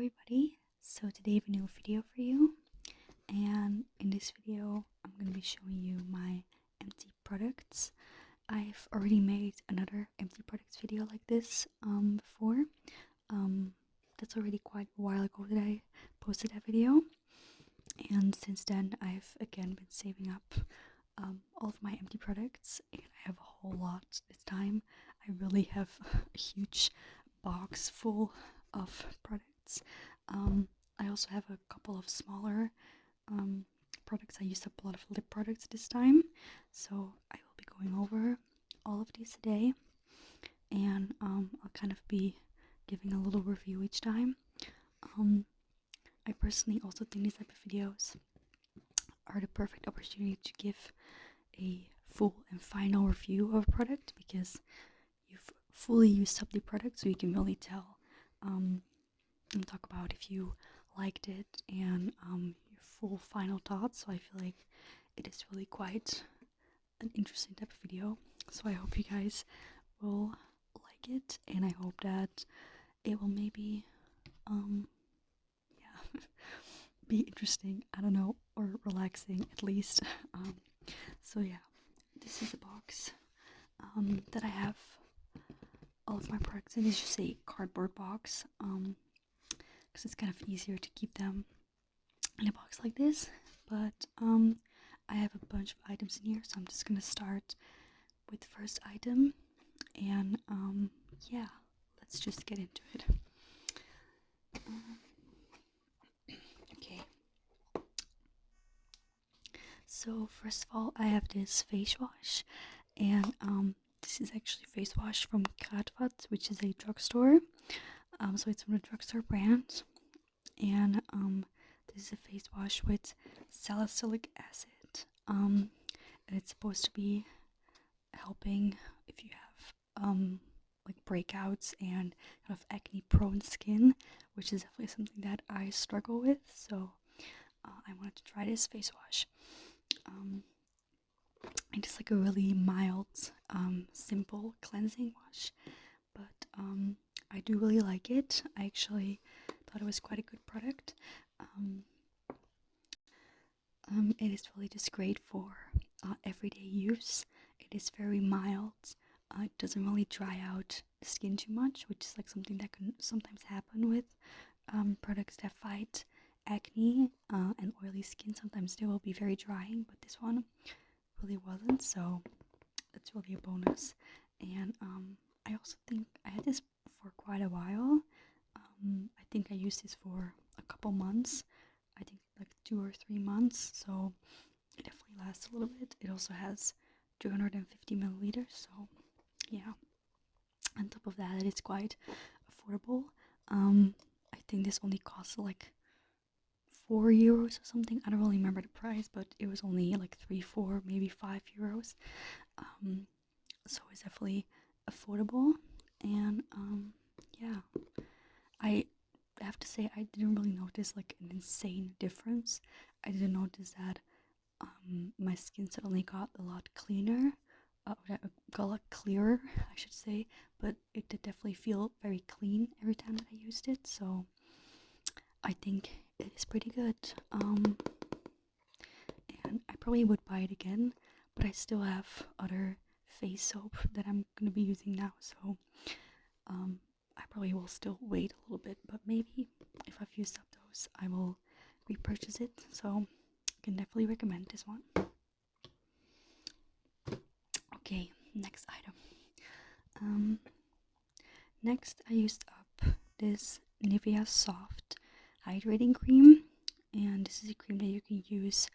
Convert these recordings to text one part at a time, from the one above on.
everybody, so today I have a new video for you, and in this video I'm going to be showing you my empty products. I've already made another empty products video like this before. That's already quite a while ago that I posted that video, and since then I've again been saving up all of my empty products, and I have a whole lot this time. I really have a huge box full of products. I also have a couple of smaller products. I used up a lot of lip products this time, so I will be going over all of these today, and I'll kind of be giving a little review each time. I personally also think these type of videos are the perfect opportunity to give a full and final review of a product, because you've fully used up the product, so you can really tell and talk about if you liked it and your full final thoughts. So I feel like it is really quite an interesting type of video, so I hope you guys will like it, and I hope that it will maybe yeah be interesting, I don't know, or relaxing at least. So yeah, this is the box that I have all of my products in. It's just a cardboard box, because it's kind of easier to keep them in a box like this. But I have a bunch of items in here, so I'm just gonna start with the first item, and yeah, let's just get into it. Okay, so first of all, I have this face wash, and this is actually face wash from Kruidvat, which is a drugstore. So it's from the drugstore brand, and this is a face wash with salicylic acid, and it's supposed to be helping if you have like breakouts and kind of acne prone skin, which is definitely something that I struggle with. So I wanted to try this face wash. It is like a really mild, simple cleansing wash, but I do really like it. I actually thought it was quite a good product. It is really just great for everyday use. It is very mild. It doesn't really dry out the skin too much, which is like something that can sometimes happen with products that fight acne and oily skin. Sometimes they will be very drying, but this one really wasn't, so it's really a bonus. And I also think I had this for quite a while. I think I used this for a couple months. I think like 2 or 3 months, so it definitely lasts a little bit. It also has 250 milliliters, so yeah. On top of that, it's quite affordable. I think this only costs like €4 or something. I don't really remember the price, but it was only like 3, 4, maybe €5. So it's definitely affordable, and yeah, I have to say I didn't really notice like an insane difference. I didn't notice that my skin suddenly got a lot cleaner, got a lot clearer, I should say, but it did definitely feel very clean every time that I used it, so I think it is pretty good. And I probably would buy it again, but I still have other face soap that I'm gonna be using now, so I probably will still wait a little bit, but maybe if I've used up those, I will repurchase it. So I can definitely recommend this one. Okay, next item. Next I used up this Nivea Soft Hydrating Cream, and this is a cream that you can use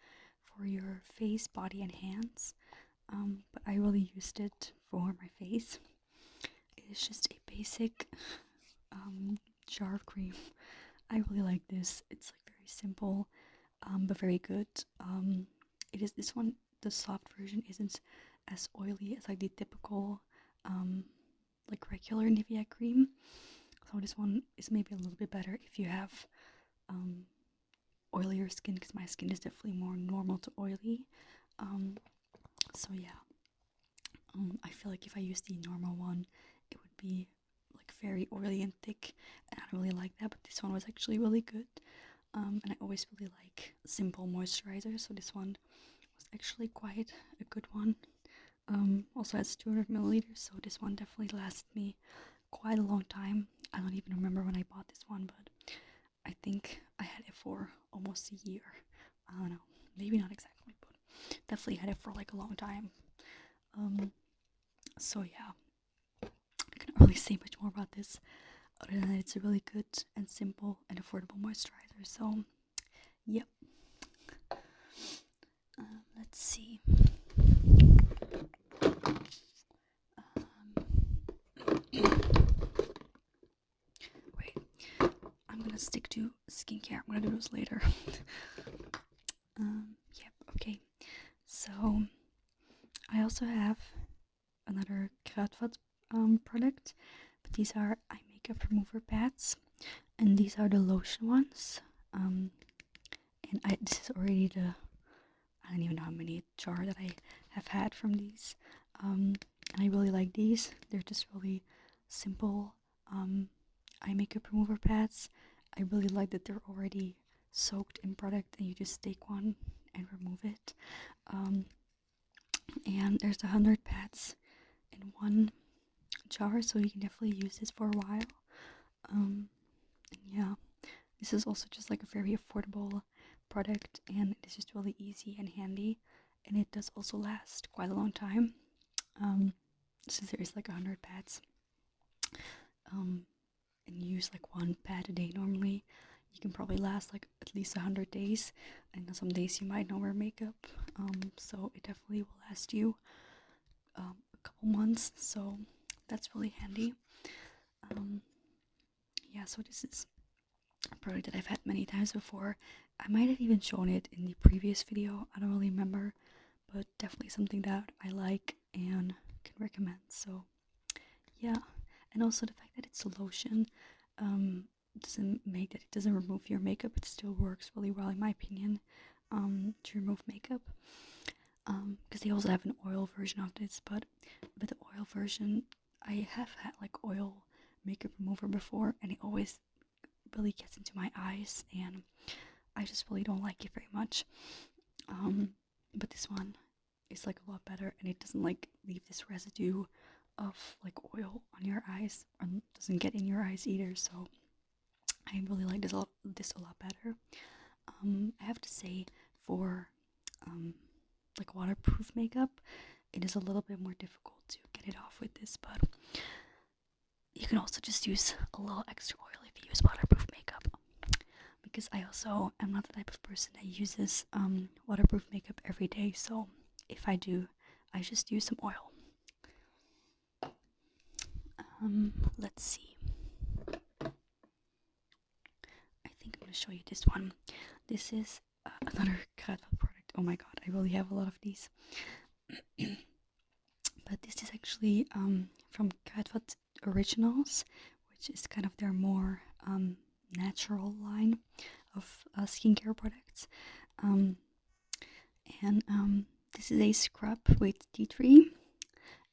for your face, body, and hands. But I really used it for my face. It is just a basic jar of cream. I really like this. It's like very simple, but very good. It is this one. The soft version isn't as oily as like the typical, like regular Nivea cream. So this one is maybe a little bit better if you have oilier skin, because my skin is definitely more normal to oily. So yeah, I feel like if I use the normal one, it would be like very oily and thick, and I don't really like that, but this one was actually really good. And I always really like simple moisturizer, so this one was actually quite a good one. Also has 200 milliliters, so this one definitely lasted me quite a long time. I don't even remember when I bought this one, but I think I had it for almost a year. I don't know, maybe not exactly, but definitely had it for like a long time. So yeah, I can't really say much more about this other than that it's a really good and simple and affordable moisturizer. So yep. Let's see. Wait, I'm gonna stick to skincare. I'm gonna do those later. Yep. Okay. So I also have another Kruidvat product, but these are eye makeup remover pads, and these are the lotion ones. And this is already I don't even know how many jar that I have had from these. And I really like these. They're just really simple eye makeup remover pads. I really like that they're already soaked in product and you just take one and remove it. And there's 100 pads in one jar, so you can definitely use this for a while. Yeah, this is also just like a very affordable product, and it's just really easy and handy, and it does also last quite a long time. Since there is like 100 pads, and you use like one pad a day normally, you can probably last like at least 100 days. And some days you might not wear makeup, so it definitely will last you a couple months. So that's really handy. Yeah, so this is a product that I've had many times before. I might have even shown it in the previous video. I don't really remember, but definitely something that I like and can recommend. So yeah, and also the fact that it's a lotion doesn't make that it doesn't remove your makeup. It still works really well, in my opinion, to remove makeup. Because they also have an oil version of this, but with the oil version, I have had like oil makeup remover before, and it always really gets into my eyes, and I just really don't like it very much. But this one is like a lot better, and it doesn't like leave this residue of like oil on your eyes, and doesn't get in your eyes either. So I really like this a lot better. I have to say, for like waterproof makeup, it is a little bit more difficult to get it off with this, but you can also just use a little extra oil if you use waterproof makeup. Because I also am not the type of person that uses waterproof makeup every day, so if I do, I just use some oil. Let's see. I think I'm gonna show you this one. This is another Kruidvat product. Oh my god, I really have a lot of these. But this is actually from Kruidvat Originals, which is kind of their more natural line of skincare products. And this is a scrub with tea tree,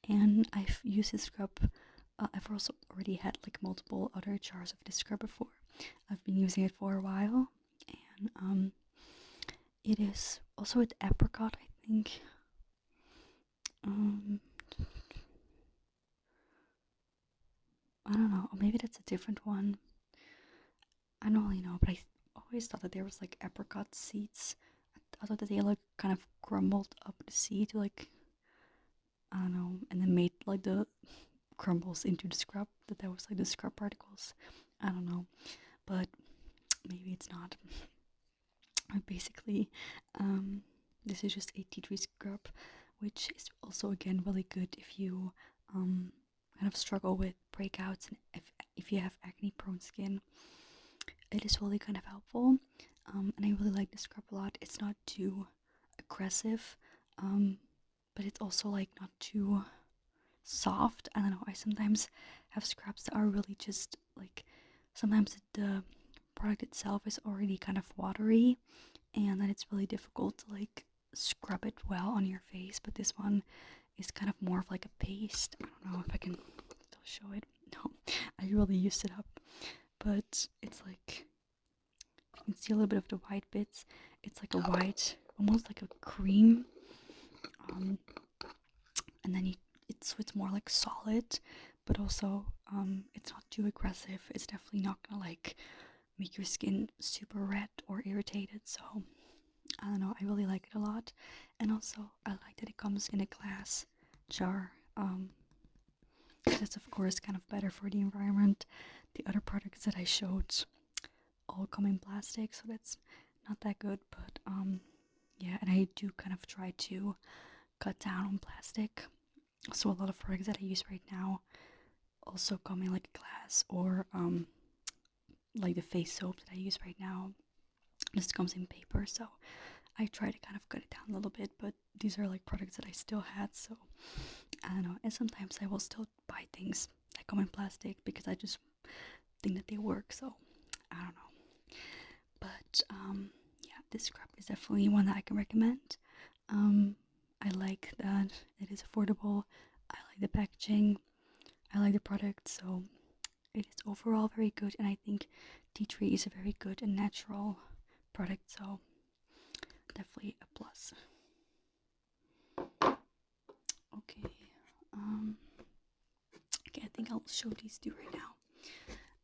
and I've used this scrub. I've also already had like multiple other jars of this scrub before. I've been using it for a while, and it is also with apricot, I think. I don't know, or maybe that's a different one. I don't really know, but I always thought that there was like apricot seeds. I thought that they like kind of crumbled up the seed, like, I don't know, and then made like the crumbles into the scrub. That was like the scrub particles. I don't know, but maybe it's not. Basically, this is just a tea tree scrub, which is also again really good if you kind of struggle with breakouts and if you have acne prone skin. It is really kind of helpful, and I really like the scrub a lot. It's not too aggressive, but it's also like not too soft. I don't know, I sometimes have scrubs that are really just like, sometimes the product itself is already kind of watery, and then it's really difficult to like scrub it well on your face. But this one is kind of more of like a paste. I don't know if I can still show it. No, I really used it up. But it's like, you can see a little bit of the white bits. It's like a white, almost like a cream. Um, and then it's more like solid, but also it's not too aggressive. It's definitely not gonna like make your skin super red or irritated. So I don't know, I really like it a lot. And also I like that it comes in a glass jar. That's of course kind of better for the environment. The other products that I showed all come in plastic, so that's not that good. But yeah, and I do kind of try to cut down on plastic. So a lot of products that I use right now also come in like glass, or like the face soap that I use right now just comes in paper. So I try to kind of cut it down a little bit, but these are like products that I still had, so I don't know. And sometimes I will still buy things that come in plastic because I just think that they work. So I don't know. But yeah, this scrub is definitely one that I can recommend. I like that it is affordable. I like the packaging. I like the product. So it is overall very good, and I think tea tree is a very good and natural product. So definitely a plus. Okay. Um, okay, I think I'll show these two right now.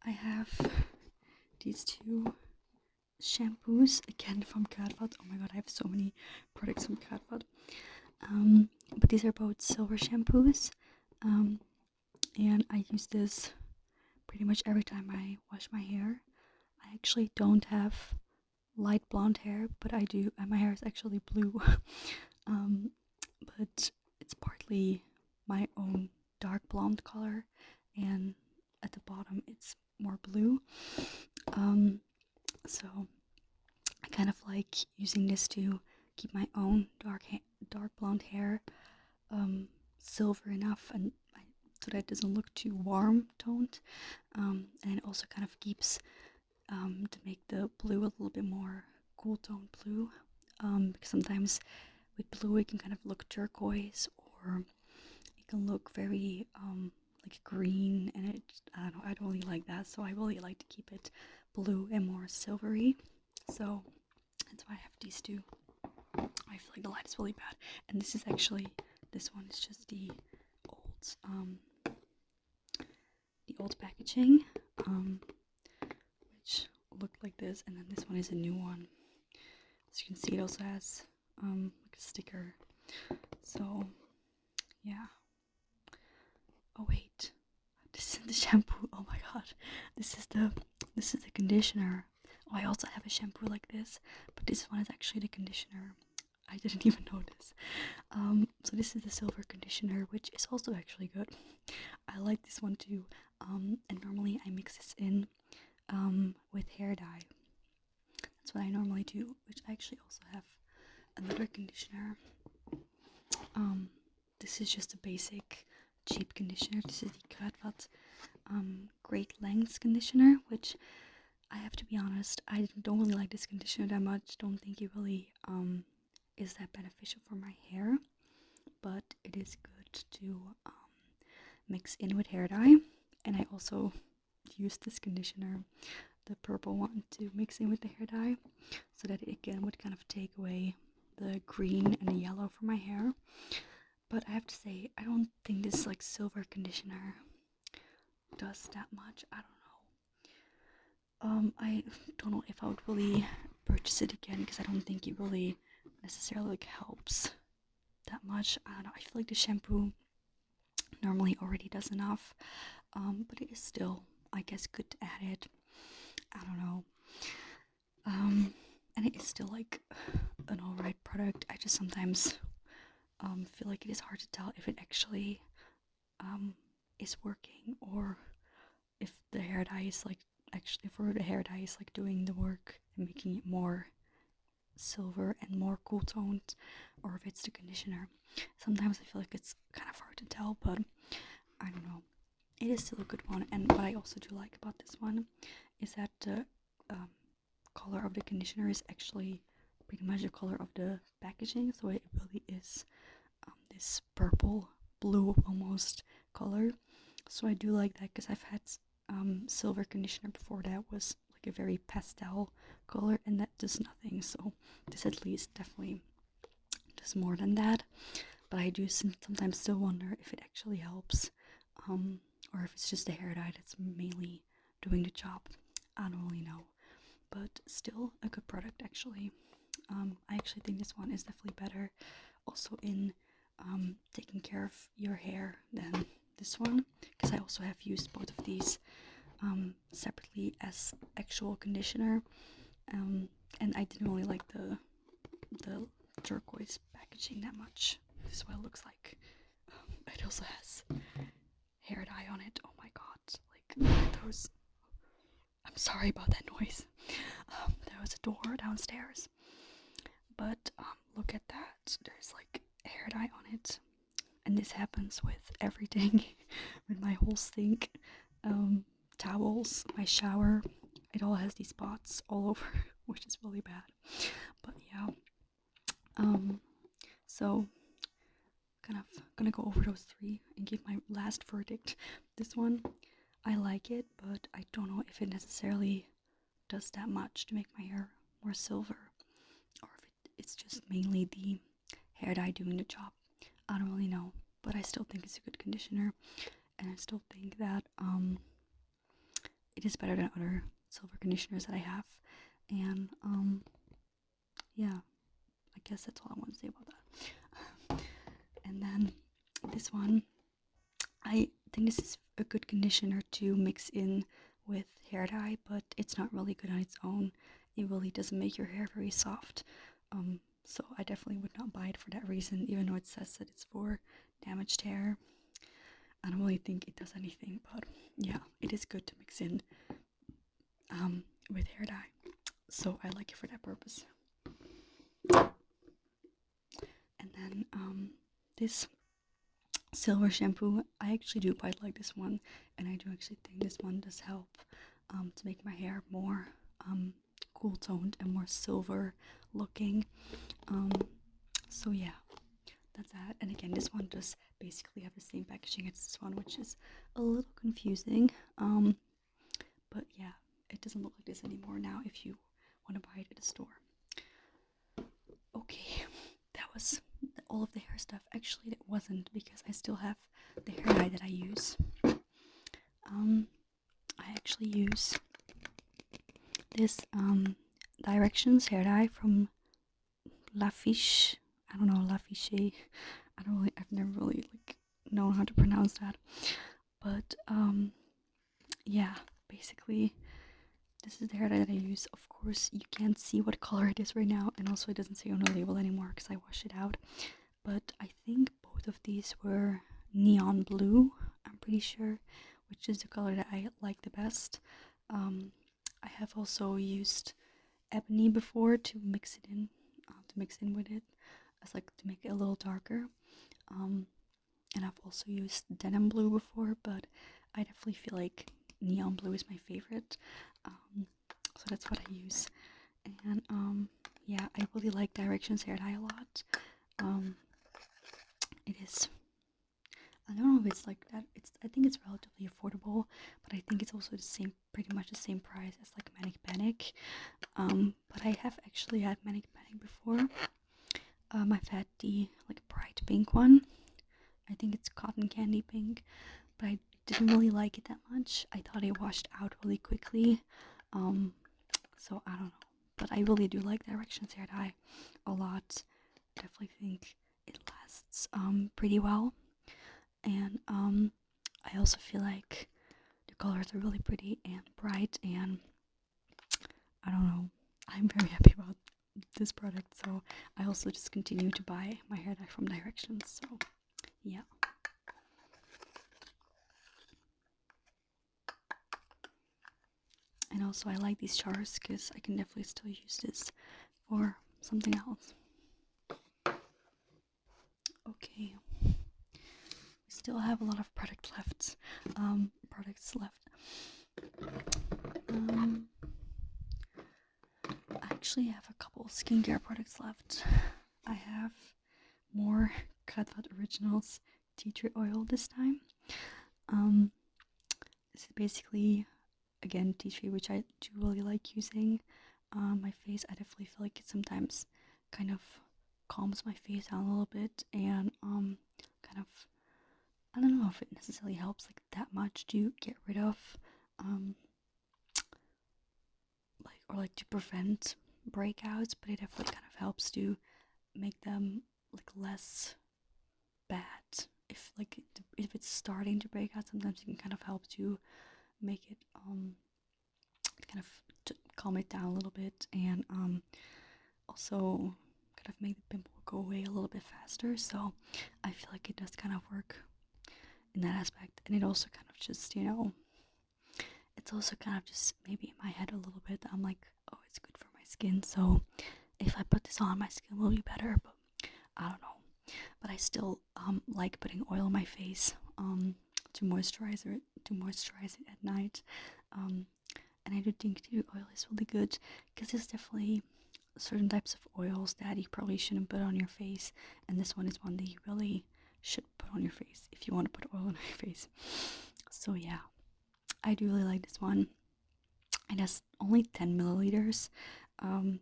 I have these two shampoos again from Kruidvat. Oh my god, I have so many products from Kruidvat. But these are both silver shampoos. And I use this pretty much every time I wash my hair. I actually don't have light blonde hair, but I do, and my hair is actually blue. um, but it's partly my own dark blonde color, and at the bottom it's more blue. So I kind of like using this to keep my own dark blonde hair silver enough, and so that it doesn't look too warm toned. And it also kind of keeps to make the blue a little bit more cool toned blue. Because sometimes with blue it can kind of look turquoise, or it can look very like green, and I don't know, I don't really like that, so I really like to keep it blue and more silvery. So that's why I have these two. I feel like the light is really bad, and this one is just the old packaging, which looked like this, and then this one is a new one. As you can see, it also has like a sticker. So yeah. Oh wait, this is the shampoo. Oh my god, this is the conditioner. Oh, I also have a shampoo like this, but this one is actually the conditioner. I didn't even notice. So this is the silver conditioner, which is also actually good. I like this one too. And normally I mix this in with hair dye. That's what I normally do, which I actually also have another conditioner. This is just a basic cheap conditioner. This is the Kruidvat Great Lengths conditioner, which I have to be honest, I don't really like this conditioner that much. Don't think it really is that beneficial for my hair, but it is good to mix in with hair dye. And I also use this conditioner, the purple one, to mix in with the hair dye, so that it again would kind of take away the green and the yellow from my hair. But I have to say, I don't think this like silver conditioner does that much. I don't know. I don't know if I would really purchase it again, because I don't think it really necessarily like helps that much. I don't know. I feel like the shampoo normally already does enough, but it is still, I guess, good to add it. I don't know. And it is still like an alright product. I just sometimes feel like it is hard to tell if it actually is working, or if the hair dye is like the hair dye is like doing the work and making it more silver and more cool toned, or if it's the conditioner. Sometimes I feel like it's kind of hard to tell, but I don't know. It is still a good one. And what I also do like about this one is that the color of the conditioner is actually pretty much the color of the packaging, so it really is this purple blue almost color, So I do like that because I've had silver conditioner before that was like a very pastel color, and that does nothing. So this at least definitely does more than that. But I do sometimes still wonder if it actually helps, or if it's just the hair dye that's mainly doing the job. I don't really know, but still a good product actually. I actually think this one is definitely better also in taking care of your hair than this one, because I also have used both of these separately as actual conditioner, and I didn't really like the turquoise packaging that much. This is what it looks like. It also has hair dye on it. Oh my god, like look at those. I'm sorry about that noise. There was a door downstairs, but look at that. There's like hair dye on it, and this happens with everything. With my whole sink, towels, my shower, it all has these spots all over, which is really bad. But yeah, so kind of gonna go over those three and give my last verdict. This one, I like it, but I don't know if it necessarily does that much to make my hair more silver, or if it's just mainly the hair dye doing the job. I don't really know, but I still think it's a good conditioner, and I still think that it is better than other silver conditioners that I have. And yeah, I guess that's all I want to say about that. And then this one, I think this is a good conditioner to mix in with hair dye, but it's not really good on its own. It really doesn't make your hair very soft. So I definitely would not buy it for that reason, even though it says that it's for damaged hair. I don't really think it does anything, but yeah, it is good to mix in with hair dye. So I like it for that purpose. And then this silver shampoo, I actually do quite like this one, and I do actually think this one does help to make my hair more cool toned and more silver looking. So yeah, that's that. And again, this one does basically have the same packaging as this one, which is a little confusing. But yeah, it doesn't look like this anymore now if you want to buy it at a store. Okay, that was all of the hair stuff. Actually, it wasn't, because I still have the hair dye that I use. I actually use this Directions hair dye from Lafiche. I don't know, Lafiche. I've never really like known how to pronounce that. But yeah, basically this is the hair dye that I use. Of course, you can't see what color it is right now, and also it doesn't say on the label anymore because I washed it out. But I think both of these were neon blue, I'm pretty sure, which is the color that I like the best. I have also used ebony before to mix in with it, as like to make it a little darker. And I've also used denim blue before, but I definitely feel like neon blue is my favorite. So that's what I use. And yeah, I really like Directions hair dye a lot. It is, I don't know if it's like that. I think it's relatively affordable, but I think it's also the same, pretty much the same price as like Manic Panic. But I have actually had Manic Panic before. I've had the like bright pink one. I think it's cotton candy pink, but I didn't really like it that much. I thought it washed out really quickly. So I don't know. But I really do like Directions hair dye a lot. Definitely think it lasts pretty well. And I also feel like the colors are really pretty and bright, and I don't know. I'm very happy about this product, so I also just continue to buy my hair dye from Directions. So yeah. And also I like these jars because I can definitely still use this for something else. Okay, we still have a lot of products left. I actually have a couple skincare products left. I have more Cut Originals tea tree oil this time. Um, this is basically, again, tea tree, which I do really like using on my face. I definitely feel like it sometimes kind of calms my face down a little bit, and kind of, I don't know if it necessarily helps like that much to get rid of um like, or like to prevent breakouts, but it definitely kind of helps to make them like less bad. If it's starting to break out, sometimes it can kind of help to make it kind of to calm it down a little bit, and also kind of make the pimple go away a little bit faster. So I feel like it does kind of work in that aspect, and it also kind of just, it's also kind of just maybe in my head a little bit. I'm like, oh, it's good for my skin, so if I put this on, my skin will be better. But I don't know. But I still like putting oil on my face to moisturize it at night. Um, and I do think tea oil is really good because there's definitely certain types of oils that you probably shouldn't put on your face, and this one is one that you really should put on your face if you want to put oil on your face. So yeah, I do really like this one. It has only 10 milliliters, um,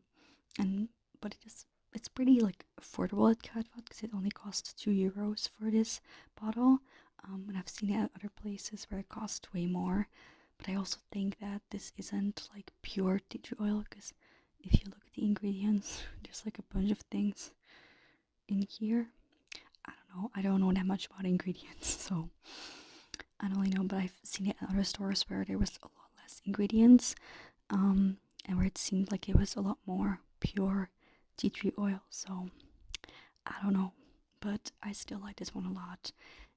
and but it's pretty like affordable at Kruidvat because it only costs €2 for this bottle. And I've seen it at other places where it costs way more. But I also think that this isn't like pure tea tree oil, because if you look at the ingredients, there's like a bunch of things in here. I don't know that much about ingredients, so I don't really know. But I've seen it at other stores where there was a lot less ingredients, and where it seemed like it was a lot more pure tea tree oil. So I don't know, but I still like this one a lot,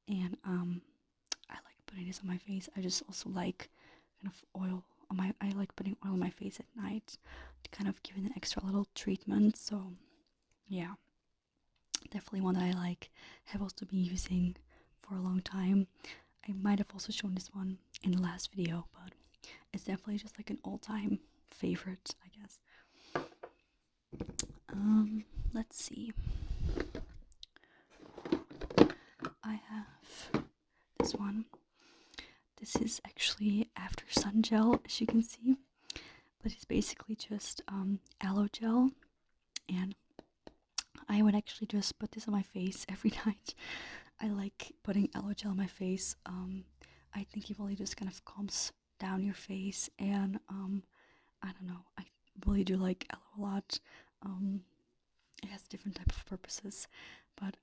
and I like putting this on my face. I just also like kind of oil on my. I like putting oil on my face at night to kind of give it an extra little treatment. So yeah, definitely one that I like. Have also been using for a long time. I might have also shown this one in the last video, but it's definitely just like an all-time favorite, I guess. Let's see. I have this one. This is actually after sun gel, as you can see, but it's basically just aloe gel, and I would actually just put this on my face every night. I like putting aloe gel on my face. I think it really just kind of calms down your face, and I don't know. I really do like aloe a lot. It has different type of purposes, but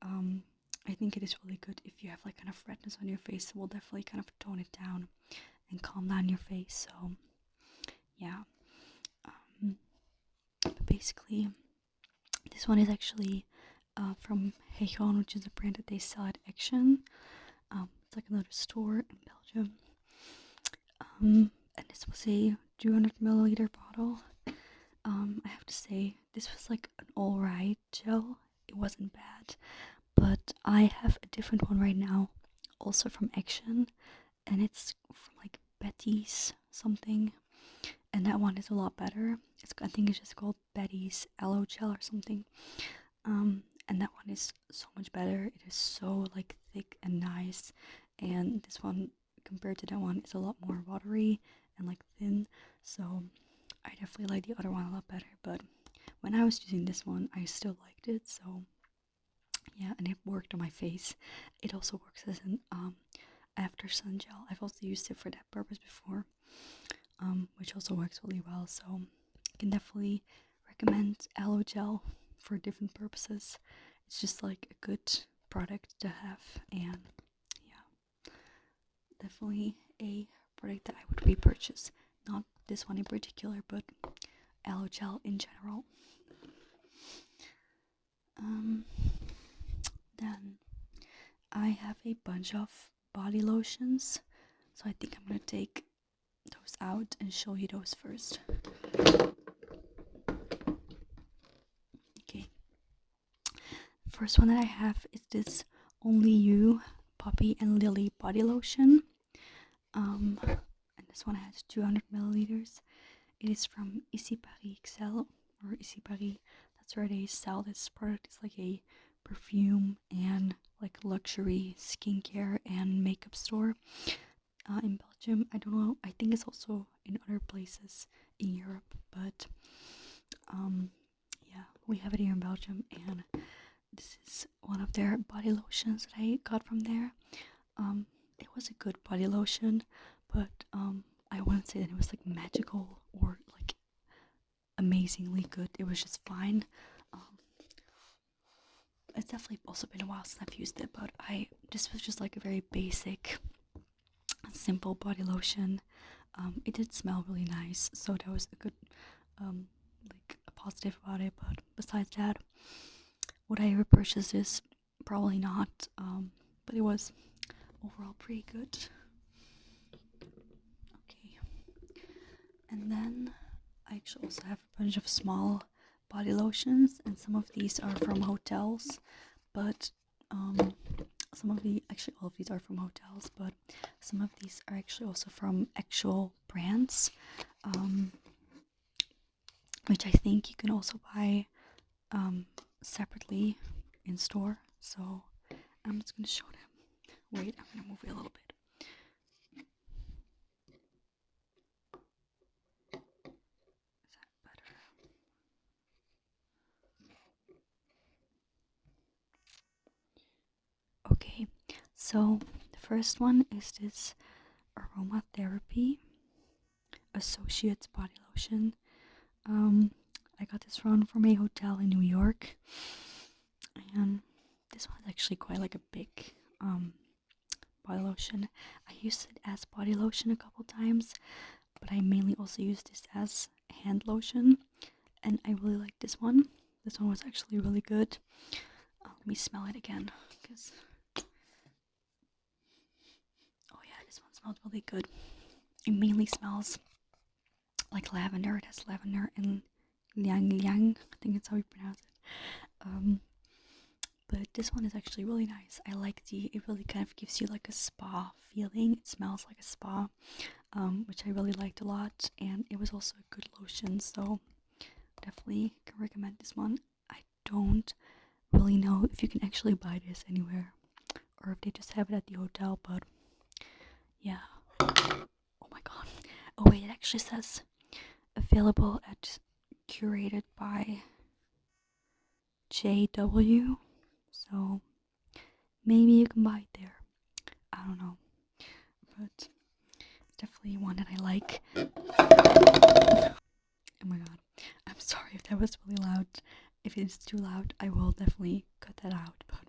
I think it is really good if you have like kind of redness on your face. It will definitely kind of tone it down and calm down your face. So yeah, but basically this one is actually from Hejon, which is a brand that they sell at Action. It's like another store in Belgium. And this was a 200 milliliter bottle. I have to say, this was like an alright gel. It wasn't bad, but I have a different one right now, also from Action, and it's from like Betty's something, and that one is a lot better. I think it's just called Betty's Aloe Gel or something. And that one is so much better. It is so like thick and nice, and this one compared to that one is a lot more watery and like thin. So I definitely like the other one a lot better. But when I was using this one, I still liked it. So yeah, and it worked on my face. It also works as an after sun gel. I've also used it for that purpose before, which also works really well. So I can definitely recommend aloe gel for different purposes. It's just like a good product to have, and yeah, definitely a product that I would repurchase. Not this one in particular, but aloe gel in general. Then I have a bunch of body lotions, so I think I'm gonna take those out and show you those first. Okay, first one that I have is this Only You Poppy and Lily body lotion. And this one has 200 milliliters. It is from Ici Paris XL, or Ici Paris. That's where they sell this product. It's like a perfume and like luxury skincare and makeup store in Belgium. I don't know. I think it's also in other places in Europe, but yeah, we have it here in Belgium, and this is one of their body lotions that I got from there. It was a good body lotion, but I wouldn't say that it was like magical or like amazingly good. It was just fine. Um, it's definitely also been a while since I've used it, but this was just like a very basic, simple body lotion. It did smell really nice, so that was a good like a positive about it. But besides that, would I repurchase this? Probably not. But it was overall pretty good. Okay, and then I actually also have a bunch of small body lotions, and some of these are from hotels, but actually all of these are from hotels, but some of these are actually also from actual brands, which I think you can also buy separately in store. So I'm just gonna show them. Wait, I'm gonna move it a little bit. Is that better? Okay, so the first one is this aromatherapy associates body lotion. I got this from a hotel in New York, and this one's actually quite like a big body lotion. I used it as body lotion a couple times, but I mainly also used this as hand lotion, and I really like this one. This one was actually really good. Let me smell it again, because oh yeah, this one smelled really good. It mainly smells like lavender. It has lavender and liang liang. I think that's how you pronounce it. But this one is actually really nice. I like it really kind of gives you like a spa feeling. It smells like a spa, which I really liked a lot. And it was also a good lotion, so definitely can recommend this one. I don't really know if you can actually buy this anywhere or if they just have it at the hotel, but yeah. Oh my god. Oh wait, it actually says available at curated by JW, so maybe you can buy it there. I don't know, but it's definitely one that I like. Oh my god, I'm sorry if that was really loud. If it's too loud, I will definitely cut that out, but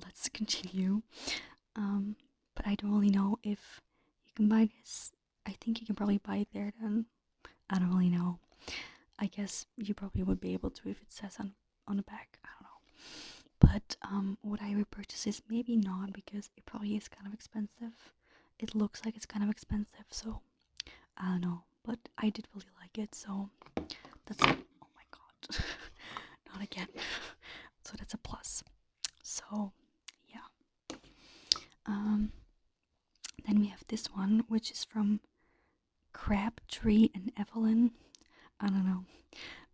let's continue. But I don't really know if you can buy this. I think you can probably buy it there then. I don't really know. I guess you probably would be able to if it says on the back. I don't know. But would I repurchase this? Maybe not, because it probably is kind of expensive. It looks like it's kind of expensive, so I don't know. But I did really like it, so that's oh my god. Not again. So that's a plus. So yeah. Then we have this one, which is from Crabtree and Evelyn. I don't know.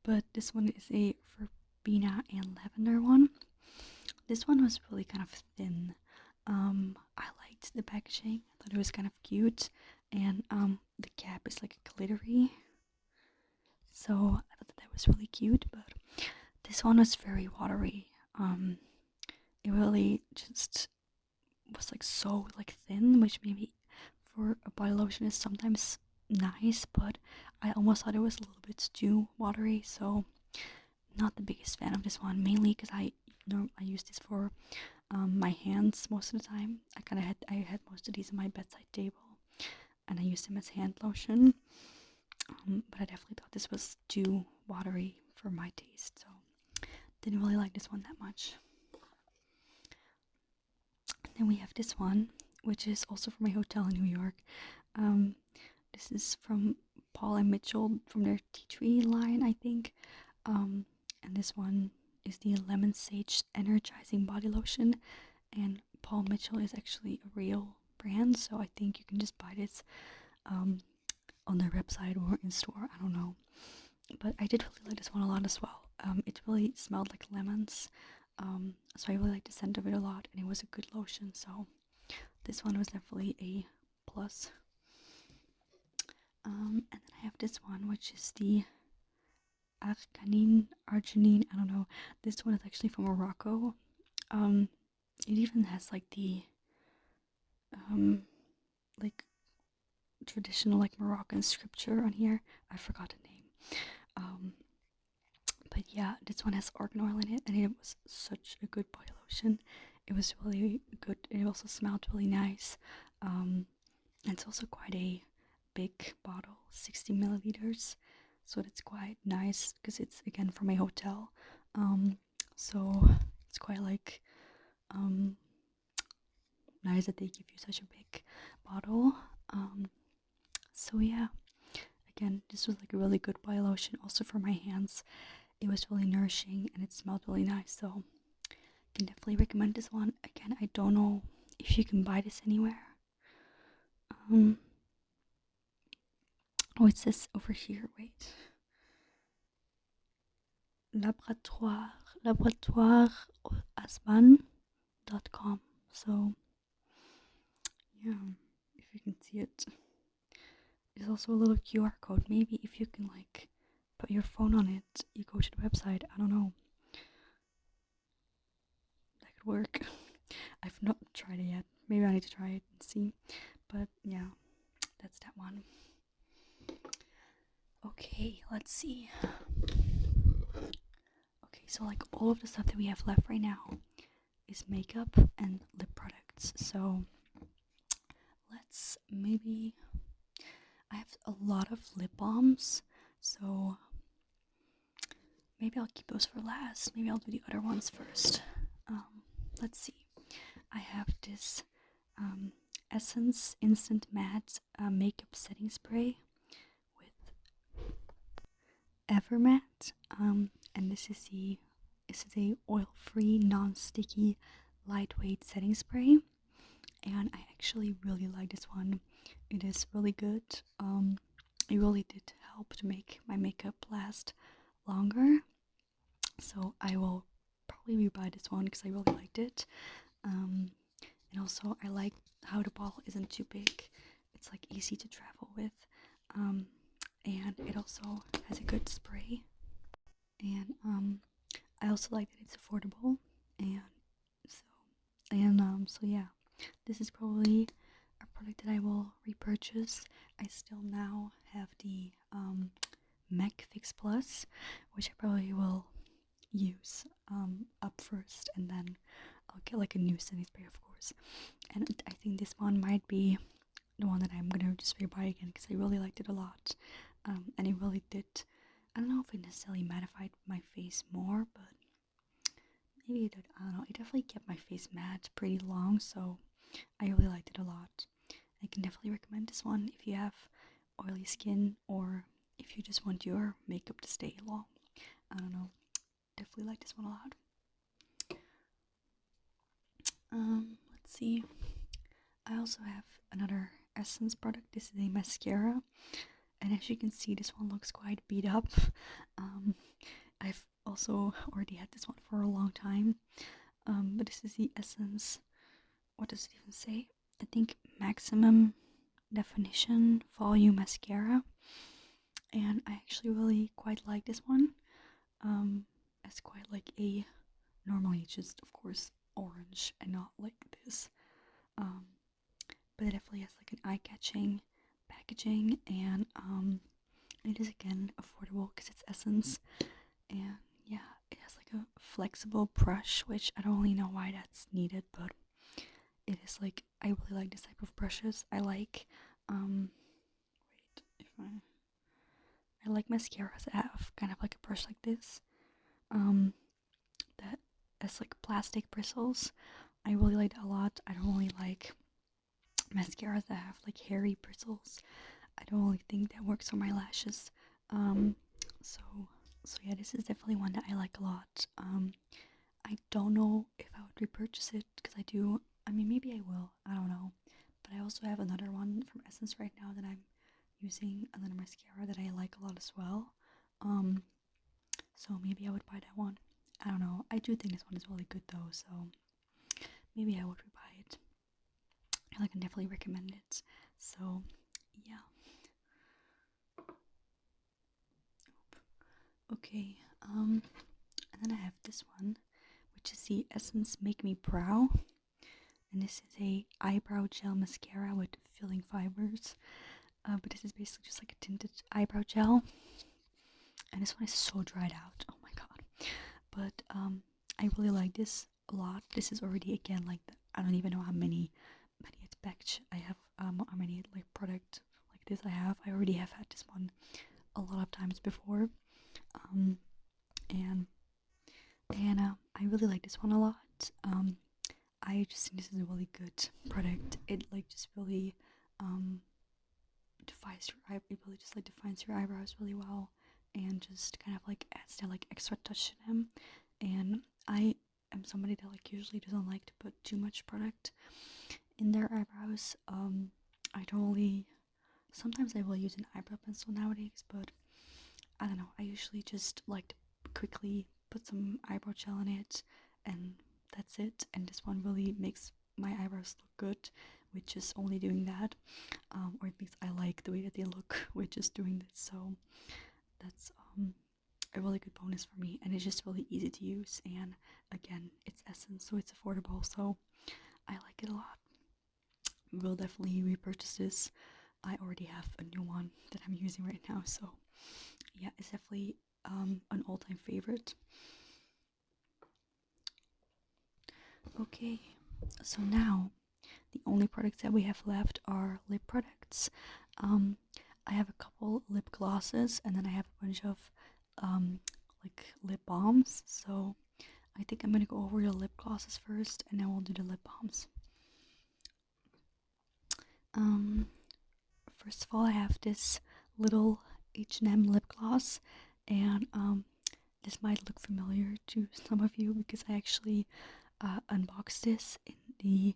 But this one is a verbena and lavender one. This one was really kind of thin. I liked the packaging. I thought it was kind of cute, and the cap is like glittery. So I thought that was really cute. But this one was very watery. It really just was like so like thin, which maybe for a body lotion is sometimes nice, but I almost thought it was a little bit too watery. So not the biggest fan of this one, mainly because I use this for my hands most of the time. I had most of these on my bedside table, and I used them as hand lotion. But I definitely thought this was too watery for my taste, so didn't really like this one that much. Then we have this one, which is also from a hotel in New York. This is from Paul and Mitchell from their tea tree line, I think. And this one is the lemon sage energizing body lotion, and Paul Mitchell is actually a real brand, so I think you can just buy this on their website or in store. I don't know, but I did really like this one a lot as well. It really smelled like lemons, So I really like the scent of it a lot, and it was a good lotion. So this one was definitely a plus. And then I have this one, which is the Arginine. I don't know. This one is actually from Morocco. It even has like the um, like traditional like Moroccan scripture on here. I forgot the name. Um, but yeah, this one has argan oil in it, and it was such a good body lotion. It was really good. It also smelled really nice. And it's also quite a big bottle, 60 milliliters. So that's quite nice because it's again from a hotel. So it's quite like nice that they give you such a big bottle. So yeah, again, this was like a really good body lotion. Also for my hands, it was really nourishing and it smelled really nice. So can definitely recommend this one. Again, I don't know if you can buy this anywhere. Oh, it says over here. Wait, laboratoireasban.com. So yeah, if you can see it. There's also a little QR code. Maybe if you can like put your phone on it, you go to the website. I don't know. That could work. I've not tried it yet. Maybe I need to try it and see. But yeah, that's that one. Okay, let's see. Okay, so like all of the stuff that we have left right now is makeup and lip products. So let's maybe. I have a lot of lip balms, so maybe I'll keep those for last. Maybe I'll do the other ones first. Let's see. I have this Essence Instant Matte Makeup Setting Spray with Evermatte, and this is a oil-free, non-sticky, lightweight setting spray, and I actually really like this one. It is really good. It really did help to make my makeup last longer, so I will probably rebuy this one because I really liked it. And also I like how the bottle isn't too big. It's like easy to travel with, and it also has a good spray. And I also like that it's affordable, and so so yeah, this is probably a product that I will repurchase. I still now have the MAC Fix Plus, which I probably will use up first, and then I'll get like a new setting spray, of course. And I think this one might be the one that I'm gonna just rebuy again because I really liked it a lot. And it really did. I don't know if it necessarily mattified my face more, but maybe it did. I don't know. It definitely kept my face matte pretty long, so I really liked it a lot. I can definitely recommend this one if you have oily skin or if you just want your makeup to stay long. I don't know. Definitely like this one a lot. Let's see. I also have another Essence product. This is a mascara, and as you can see, this one looks quite beat up. I've also already had this one for a long time. But this is the Essence. What does it even say? I think Maximum Definition Volume Mascara, and I actually really quite like this one. It's quite like a normally it's just of course orange and not like this. But it definitely has like an eye-catching packaging, and it is again affordable because it's Essence, and yeah, it has like a flexible brush, which I don't really know why that's needed, but it is like I really like this type of brushes. I like wait if I like mascaras that have kind of like a brush like this, that has like plastic bristles. I really like that a lot. I don't really like mascaras that have like hairy bristles. I don't really think that works for my lashes. So yeah, this is definitely one that I like a lot. I don't know if I would repurchase it because I do. I mean, maybe I will. I don't know. But I also have another one from Essence right now that I'm using, another mascara that I like a lot as well. So maybe I would buy that one. I don't know. I do think this one is really good though, so maybe I would rebuy it. I can definitely recommend it. So yeah. Okay. And then I have this one, which is the Essence Make Me Brow, and this is a eyebrow gel mascara with filling fibers. But this is basically just like a tinted eyebrow gel, and this one is so dried out. Oh my god! But I really like this a lot. This is already again like I don't even know how many it's packed. I have how many like product like this I have. I already have had this one a lot of times before. Um, and I really like this one a lot. I just think this is a really good product. It like just really defines your eye. It really just like defines your eyebrows really well, and just kind of like adds that like extra touch to them. And I am somebody that like usually doesn't like to put too much product in their eyebrows. I don't really. Sometimes I will use an eyebrow pencil nowadays, but I don't know. I usually just like to quickly put some eyebrow gel in it, and that's it. And this one really makes my eyebrows look good with just only doing that, or at least I like the way that they look with just doing this. So that's a really good bonus for me, and it's just really easy to use. And again, it's Essence, so it's affordable. So I like it a lot. Will definitely repurchase this. I already have a new one that I'm using right now, so yeah, it's definitely an all-time favorite. Okay, so now the only products that we have left are lip products. Um, I have a couple lip glosses, and then I have a bunch of um, like lip balms. So I think I'm gonna go over the lip glosses first, and then we'll do the lip balms. Um, First of all, I have this little H&M lip gloss, and this might look familiar to some of you because I actually unboxed this in the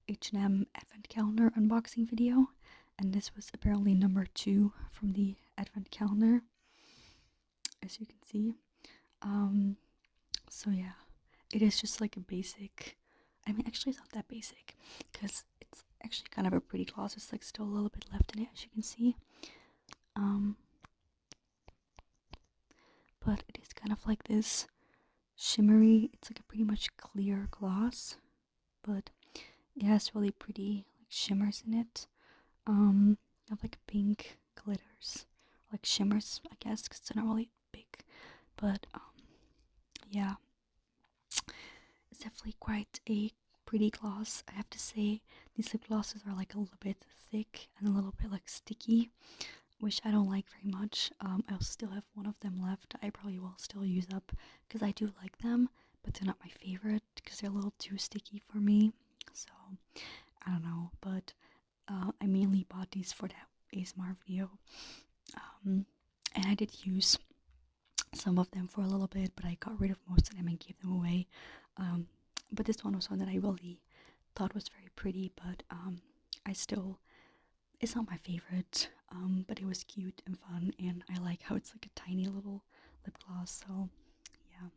H&M advent calendar unboxing video, and this was apparently number 2 from the advent calendar, as you can see. Um, so yeah, it is just like a basic. I mean, actually, it's not that basic because it's actually kind of a pretty gloss. There's like still a little bit left in it, as you can see. Um, but it is kind of like this shimmery. It's like a pretty much clear gloss, but it has really pretty like shimmers in it. Have like pink glitters, like shimmers, I guess, because they're not really big. But yeah, it's definitely quite a pretty gloss. I have to say, these lip glosses are like a little bit thick and a little bit like sticky, which I don't like very much. I'll still have one of them left. I probably will still use up because I do like them, but they're not my favorite because they're a little too sticky for me. So I don't know, but I mainly bought these for that ASMR video. And I did use some of them for a little bit, but I got rid of most of them and gave them away. But this one was one that I really thought was very pretty, but I still, it's not my favorite, but it was cute and fun, and I like how it's like a tiny little lip gloss, so yeah.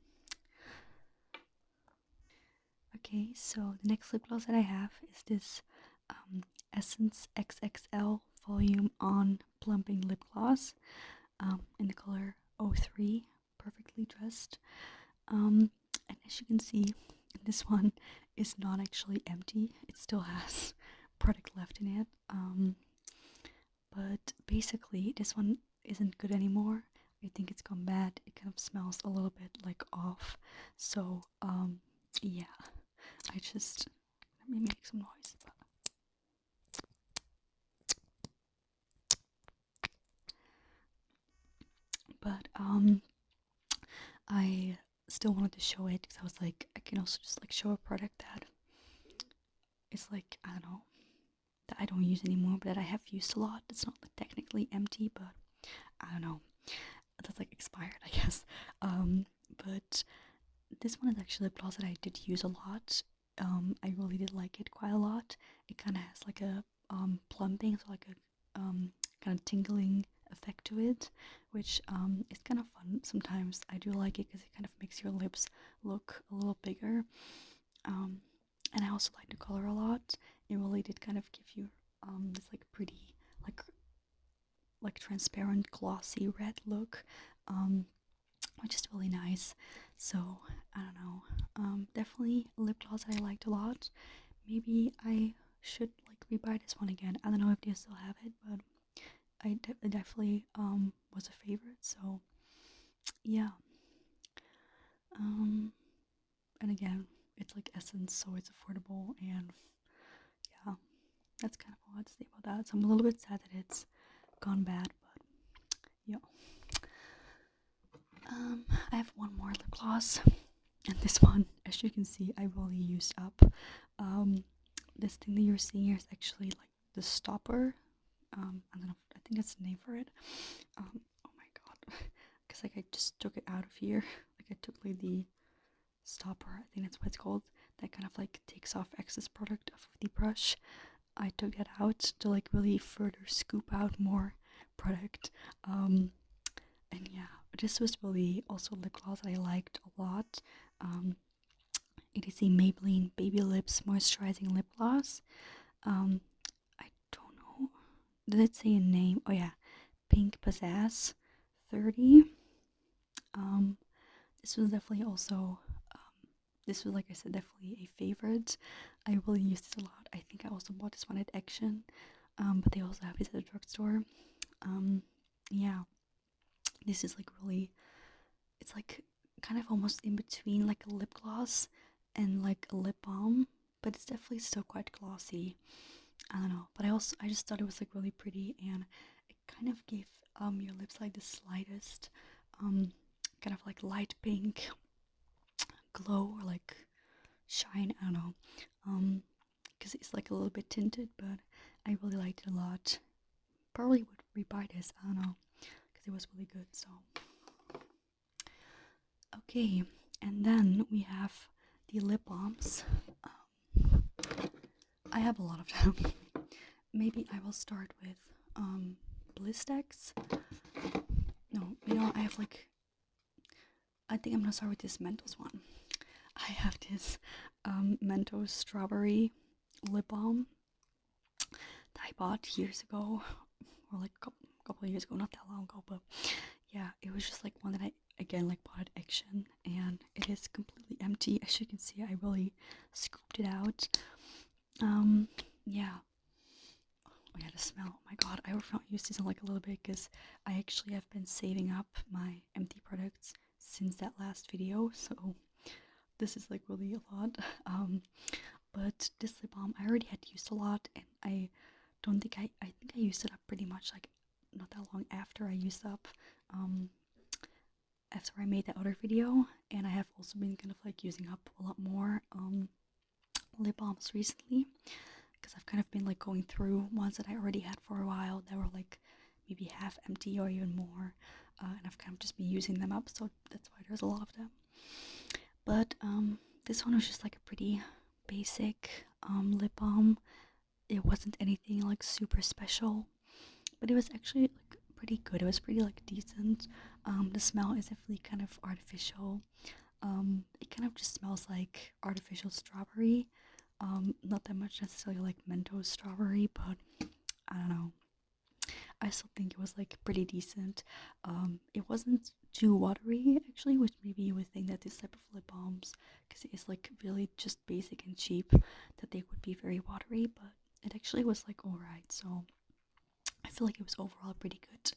Okay, so the next lip gloss that I have is this Essence XXL Volume On Plumping Lip Gloss in the color 03, Perfectly Dressed. And as you can see, this one is not actually empty. It still has product left in it. But basically, this one isn't good anymore. I think it's gone bad. It kind of smells a little bit like off. So, yeah, I just let me make some noise. But I still wanted to show it because I was like, I can also just like show a product that is like, I don't know, that I don't use anymore, but that I have used a lot. It's not like technically empty, but I don't know. That's like expired, I guess. But this one is actually a gloss that I did use a lot. I really did like it quite a lot. It kind of has like a plumping, so like a kind of tingling effect to it, which is kind of fun sometimes. I do like it because it kind of makes your lips look a little bigger. Um, and I also like the color a lot. It really did kind of give you this like pretty like transparent glossy red look, which is really nice. So I don't know, definitely a lip gloss that I liked a lot. Maybe I should like rebuy this one again. I don't know if they still have it, but it definitely was a favorite. So yeah, um and again, it's like Essence, so it's affordable, and yeah, that's kind of all I have to say about that. So I'm a little bit sad that it's gone bad, but yeah. I have one more lip gloss, and this one, as you can see, I really used up. Um, this thing that you're seeing here is actually like the stopper. I don't know. I think that's the name for it. Oh my god, because like I just took it out of here. Like I took like the stopper. I think that's what it's called. That kind of like takes off excess product off of the brush. I took that out to like really further scoop out more product. And yeah, this was really also lip gloss that I liked a lot. Um, it is a Maybelline Baby Lips Moisturizing Lip Gloss. Um, I don't know. Did it say a name? Oh yeah, Pink Pizzazz 30. Um, this was definitely also, this was like I said, definitely a favorite. I really used this a lot. I think I also bought this one at Action, but they also have this at the drugstore. Yeah, this is like really, it's like kind of almost in between like a lip gloss and like a lip balm, but it's definitely still quite glossy. I don't know, but I just thought it was like really pretty, and it kind of gave your lips like the slightest kind of like light pink glow or like shine. I don't know, because it's like a little bit tinted, but I really liked it a lot. Probably would rebuy this. I don't know, because it was really good. So okay, and then we have the lip balms. I have a lot of them. Maybe I will start with Blistex. No, I have like, I think I'm gonna start with this Mentos one. I have this Mentos strawberry lip balm that I bought years ago, or like a couple of years ago, not that long ago, but yeah, it was just like one that I again like bought at Action, and it is completely empty. As you can see, I really scooped it out. Yeah. Oh yeah, the smell. Oh my god, I hope not use this in like a little bit, because I actually have been saving up my empty products since that last video, so this is like really a lot. But this lip balm I already had used a lot, and I don't think I think I used it up pretty much like not that long after I used up after I made that other video, and I have also been kind of like using up a lot more lip balms recently, because I've kind of been like going through ones that I already had for a while that were like maybe half empty or even more, and I've kind of just been using them up, so that's why there's a lot of them. But this one was just like a pretty basic lip balm. It wasn't anything like super special, but it was actually like pretty good. It was pretty like decent. The smell is definitely kind of artificial. It kind of just smells like artificial strawberry. Not that much necessarily like Mentos strawberry, but I don't know. I still think it was like pretty decent. It wasn't too watery actually, which maybe you would think that this type of lip balms, because it is like really just basic and cheap, that they would be very watery, but it actually was like alright. So I feel like it was overall pretty good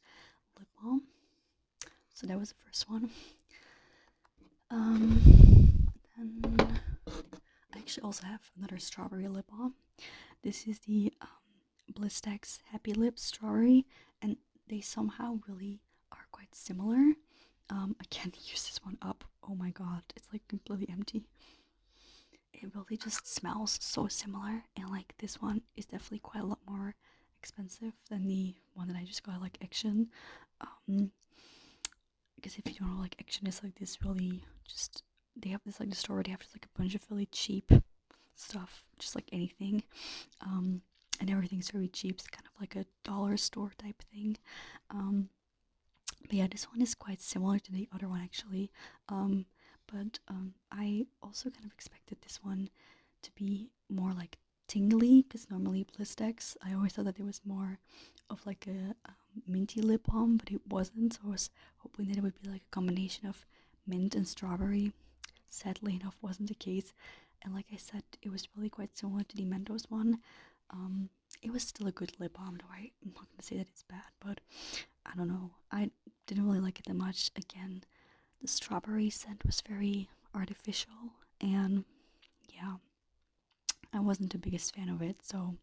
lip balm. So that was the first one. Then I actually also have another strawberry lip balm. This is the Blistex Happy Lips Strawberry, and they somehow really are quite similar. I can't use this one up. Oh my god, it's like completely empty. It really just smells so similar, and like this one is definitely quite a lot more expensive than the one that I just got at like Action. Because if you don't know, like Action is like this really just, they have this like the store where they have just like a bunch of really cheap stuff, just like anything, and everything's very cheap. It's kind of like a dollar store type thing. Um, but yeah, this one is quite similar to the other one actually. But I also kind of expected this one to be more like tingly, because normally Blistex, I always thought that it was more of like a minty lip balm, but it wasn't. So I was hoping that it would be like a combination of mint and strawberry. Sadly enough, wasn't the case. And like I said, it was really quite similar to the Mentos one. Um, it was still a good lip balm, though. I'm not gonna say that it's bad, but I don't know. I didn't really like it that much. Again, the strawberry scent was very artificial, and yeah, I wasn't the biggest fan of it. So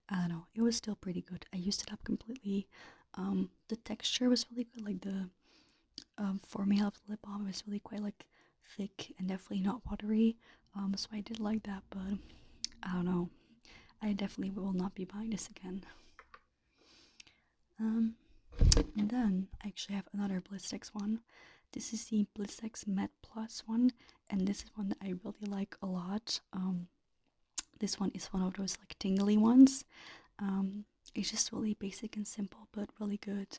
I don't know. It was still pretty good. I used it up completely. The texture was really good. Like the formula of the lip balm was really quite like thick and definitely not watery. So I did like that, but I don't know. I definitely will not be buying this again. Um, and then I actually have another Blistex one. This is the Blistex Matte Plus one, and this is one that I really like a lot. This one is one of those like tingly ones. It's just really basic and simple, but really good.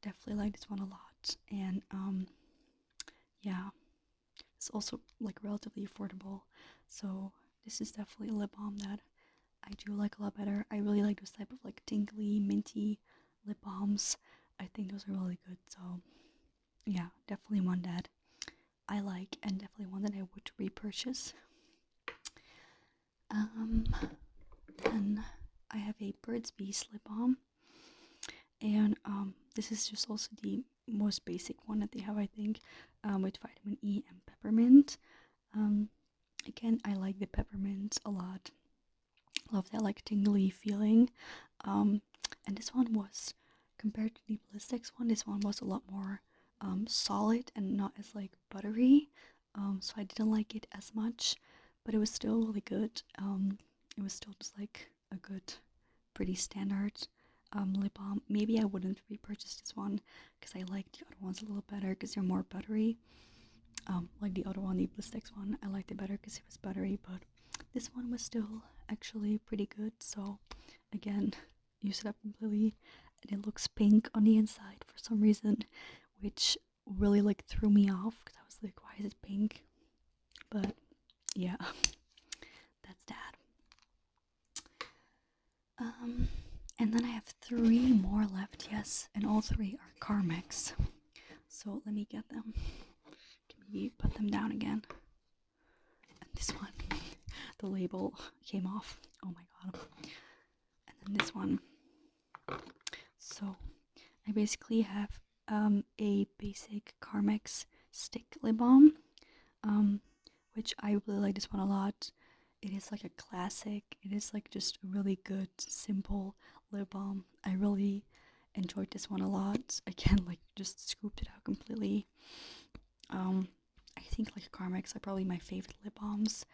Definitely like this one a lot, and yeah, it's also like relatively affordable. So this is definitely a lip balm that I do like a lot better. I really like those type of like tingly, minty lip balms. I think those are really good. So yeah, definitely one that I like, and definitely one that I would repurchase. Um, then I have a Burt's Bees lip balm, and this is just also the most basic one that they have, I think, with vitamin E and peppermint. Um, Again, I like the peppermint a lot. Love that like tingly feeling. Um, and this one was, compared to the Blistex one, this one was a lot more solid and not as like buttery. So I didn't like it as much, but it was still really good. It was still just like a good, pretty standard lip balm. Maybe I wouldn't repurchase this one because I like the other ones a little better because they're more buttery. Like the other one, the Blistex one, I liked it better because it was buttery, but this one was still actually pretty good. So again, use it up completely, and it looks pink on the inside for some reason, which really like threw me off because I was like, why is it pink? But yeah, that's that. And then I have 3 more left, yes, and all 3 are Carmex. So let me get them. Can maybe put them down again. And this one, the label came off. Oh my god. And then this one. So I basically have a basic Carmex stick lip balm, which I really like this one a lot. It is like a classic. It is like just a really good, simple lip balm. I really enjoyed this one a lot. Again, like just scooped it out completely. I think like Carmex are probably my favorite lip balms.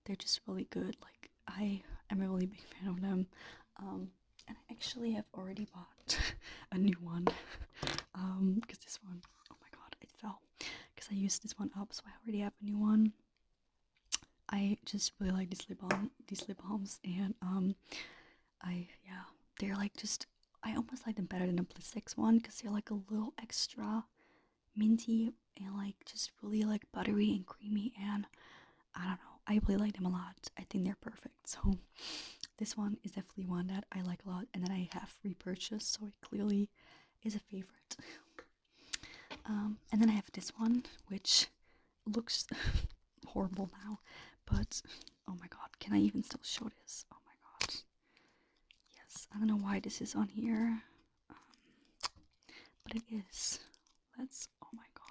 They're just really good. Like I am a really big fan of them. And I actually have already bought a new one. Because this one, oh my god, it fell. Because I used this one up, so I already have a new one. I just really like these lip balms, and yeah, they're like just, I almost like them better than the Blistex one because they're like a little extra minty and like just really like buttery and creamy, and I don't know, I really like them a lot. I think they're perfect. So this one is definitely one that I like a lot and that I have repurchased, so it clearly is a favorite. And then I have this one, which looks horrible now, but oh my god, can I even still show this? Oh my god. Yes, I don't know why this is on here, but it is. Let's, oh my god.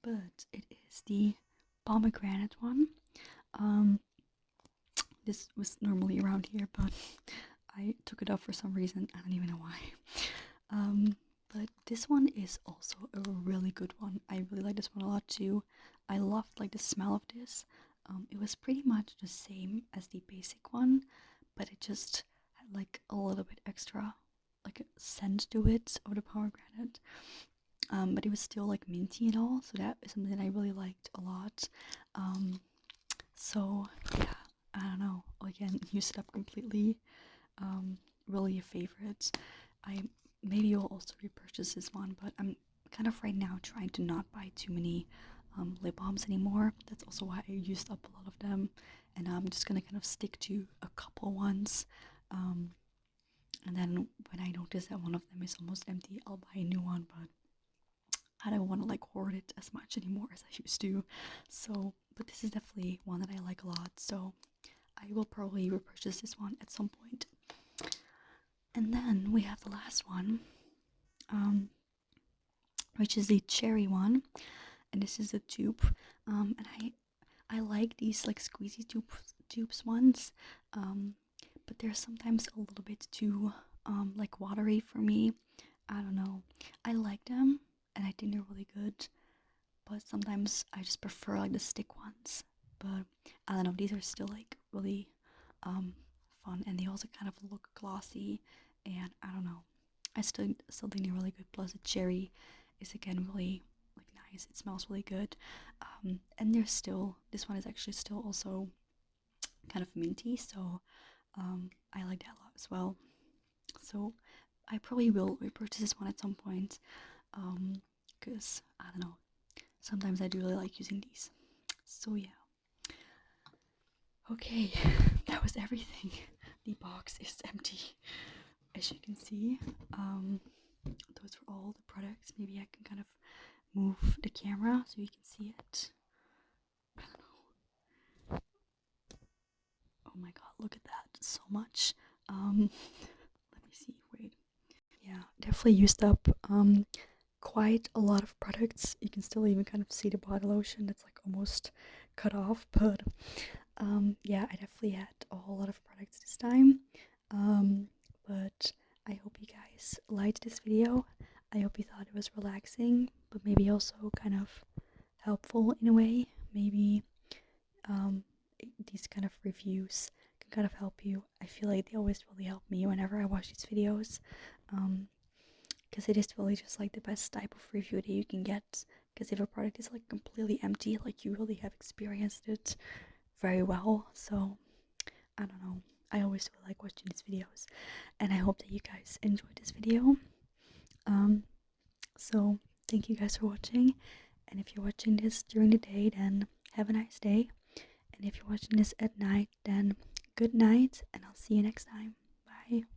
But it is the pomegranate one. Um, this was normally around here, but I took it off for some reason. I don't even know why. But this one is also a really good one. I really like this one a lot too. I loved like the smell of this. It was pretty much the same as the basic one, but it just had like a little bit extra like a scent to it of the pomegranate. But it was still like minty and all, so that is something that I really liked a lot. So yeah, I don't know, again, used it up completely. Um, really a favorite. I maybe will also repurchase this one, but I'm kind of right now trying to not buy too many lip balms anymore. That's also why I used up a lot of them, and I'm just gonna kind of stick to a couple ones. Um, and then when I notice that one of them is almost empty, I'll buy a new one. But I don't want to like hoard it as much anymore as I used to. So, but this is definitely one that I like a lot. So I will probably repurchase this one at some point. And then we have the last one, um, which is the cherry one, and this is a tube. And I like these like squeezy tubes ones, um, but they're sometimes a little bit too like watery for me. I don't know. I like them, and I think they're really good, but sometimes I just prefer like the stick ones. But I don't know. These are still like really um fun, and they also kind of look glossy, and I don't know. I still think they're really good. Plus, the cherry is again really like nice. It smells really good, and they're still. This one is actually still also kind of minty, so I like that a lot as well. So I probably will repurchase this one at some point, because I don't know. Sometimes I do really like using these. So yeah. Okay, that was everything. The box is empty, as you can see. Those were all the products. Maybe I can kind of move the camera so you can see it. I don't know. Oh my god, look at that. So much. Let me see. Wait. Yeah, definitely used up quite a lot of products. You can still even kind of see the body lotion that's like almost cut off, but yeah, I definitely had a whole lot of products this time. But I hope you guys liked this video. I hope you thought it was relaxing, but maybe also kind of helpful in a way. Maybe um, these kind of reviews can kind of help you. I feel like they always really help me whenever I watch these videos. Because it is really just like the best type of review that you can get. Because if a product is like completely empty, like you really have experienced it very well. So I don't know. I always really like watching these videos, and I hope that you guys enjoyed this video. Um, so thank you guys for watching, and if you're watching this during the day, then have a nice day, and if you're watching this at night, then good night, and I'll see you next time. Bye.